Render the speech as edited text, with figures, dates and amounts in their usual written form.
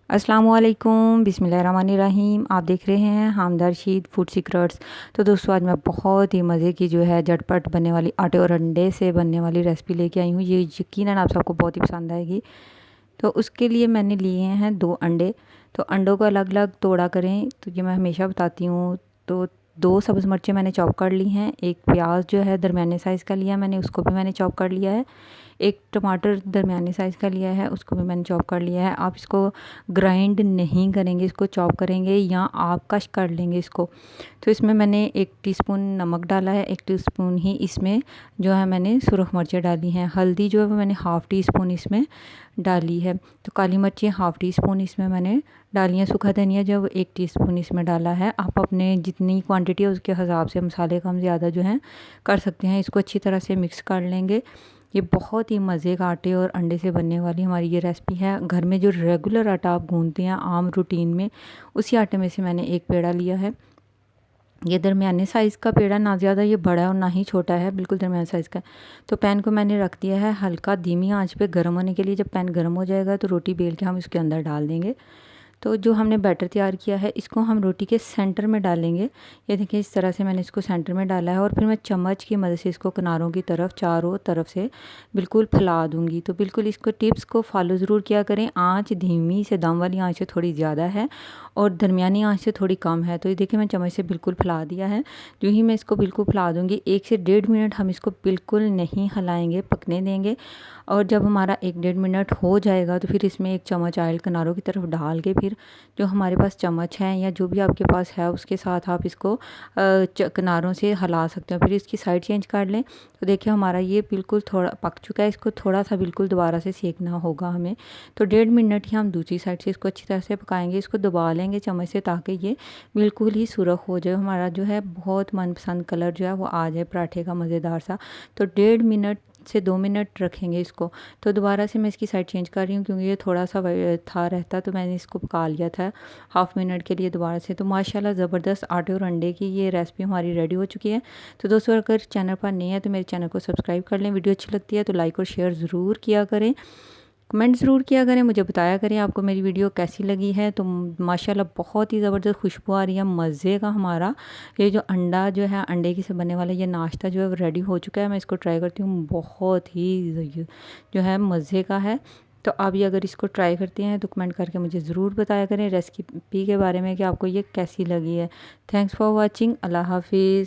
अस्सलामुअलैकुम बिस्मिल्लाहिर्रहमानिर्रहीम। आप देख रहे हैं हमदर्द शीद फूड सीक्रेट्स। तो दोस्तों आज मैं बहुत ही मज़े की जो है झटपट बनने वाली आटे और अंडे से बनने वाली रेसिपी लेके आई हूँ। ये यकीनन आप सबको बहुत ही पसंद आएगी। तो उसके लिए मैंने लिए हैं 2 अंडे। तो अंडों को अलग अलग तोड़ा करें, तो ये मैं हमेशा बताती हूँ। तो 2 सब्ज़ मिर्चें मैंने चॉप कर ली हैं। एक प्याज जो है दरमियाने साइज़ का लिया मैंने, उसको भी मैंने चॉप कर लिया है। एक टमाटर दरमियाने साइज़ का लिया है, उसको भी मैंने चॉप कर लिया है। आप इसको ग्राइंड नहीं करेंगे, इसको चॉप करेंगे या आप कश कर लेंगे इसको। तो इसमें मैंने 1 टीस्पून नमक डाला है, 1 टीस्पून ही इसमें जो है मैंने सुरख मिर्चें डाली हैं। हल्दी जो है वो मैंने हाफ़ टी स्पून इसमें डाली है। तो काली मिर्चें हाफ़ टी स्पून इसमें मैंने डाली हैं। सूखा धनिया जो 1 टीस्पून इसमें डाला है। आप अपने जितनी क्वांटिटी है उसके हिसाब से मसाले कम ज़्यादा जो हैं कर सकते हैं। इसको अच्छी तरह से मिक्स कर लेंगे। ये बहुत ही मज़े का आटे और अंडे से बनने वाली हमारी ये रेसिपी है। घर में जो रेगुलर आटा आप गूंथते हैं आम रूटीन में, उसी आटे में से मैंने एक पेड़ा लिया है। ये दरमियाने साइज़ का पेड़ा, ना ज़्यादा ये बड़ा है और ना ही छोटा है, बिल्कुल दरमियाने साइज़ का। तो पैन को मैंने रख दिया है हल्का धीमी आंच पे गर्म होने के लिए। जब पैन गर्म हो जाएगा तो रोटी बेल के हम इसके अंदर डाल देंगे। तो जो हमने बैटर तैयार किया है इसको हम रोटी के सेंटर में डालेंगे। ये देखिए इस तरह से मैंने इसको सेंटर में डाला है और फिर मैं चम्मच की मदद से इसको किनारों की तरफ चारों तरफ से बिल्कुल फैला दूंगी। तो बिल्कुल इसको टिप्स को फॉलो ज़रूर किया करें। आंच धीमी से दम वाली आंच से थोड़ी ज़्यादा है और दरमियानी आंच से थोड़ी कम है। तो ये देखिए मैं चम्मच से बिल्कुल फैला दिया है। जो ही मैं इसको बिल्कुल फैला दूंगी 1 से 1.5 मिनट हम इसको बिल्कुल नहीं हिलाएंगे, पकने देंगे। और जब हमारा 1-1.5 मिनट हो जाएगा तो फिर इसमें 1 चम्मच ऑयल किनारों की तरफ डाल के फिर जो हमारे पास चम्मच है या जो भी आपके पास है उसके साथ आप इसको किनारों से हिला सकते हो। फिर इसकी साइड चेंज कर लें। तो देखिए हमारा ये बिल्कुल थोड़ा पक चुका है। इसको थोड़ा सा बिल्कुल दोबारा से सेकना होगा हमें। तो 1.5 मिनट ही हम दूसरी साइड से इसको अच्छी तरह से पकाएंगे। इसको दबा लेंगे चम्मच से ताकि ये बिल्कुल ही सुरख हो जाए। हमारा जो है बहुत मनपसंद कलर जो है वो आ जाए पराठे का मज़ेदार सा। तो 1.5 मिनट से 2 मिनट रखेंगे इसको। तो दोबारा से मैं इसकी साइड चेंज कर रही हूँ क्योंकि ये थोड़ा सा था रहता, तो मैंने इसको पका लिया था हाफ़ मिनट के लिए दोबारा से। तो माशाल्लाह ज़बरदस्त आटे और अंडे की ये रेसिपी हमारी रेडी हो चुकी है। तो दोस्तों अगर चैनल पर नए हैं तो मेरे चैनल को सब्सक्राइब कर लें। वीडियो अच्छी लगती है तो लाइक और शेयर ज़रूर किया करें। कमेंट ज़रूर किया करें, मुझे बताया करें आपको मेरी वीडियो कैसी लगी है। तो माशाल्लाह बहुत ही ज़बरदस्त खुशबू आ रही है मज़े का। हमारा ये जो अंडा जो है, अंडे की से बनने वाला ये नाश्ता जो है वो रेडी हो चुका है। मैं इसको ट्राई करती हूँ, बहुत ही जो है मज़े का है। तो आप ये अगर इसको ट्राई करते हैं तो कमेंट करके मुझे ज़रूर बताया करें रेसिपी के बारे में कि आपको ये कैसी लगी है। Thanks for watching. अल्लाह हाफिज़।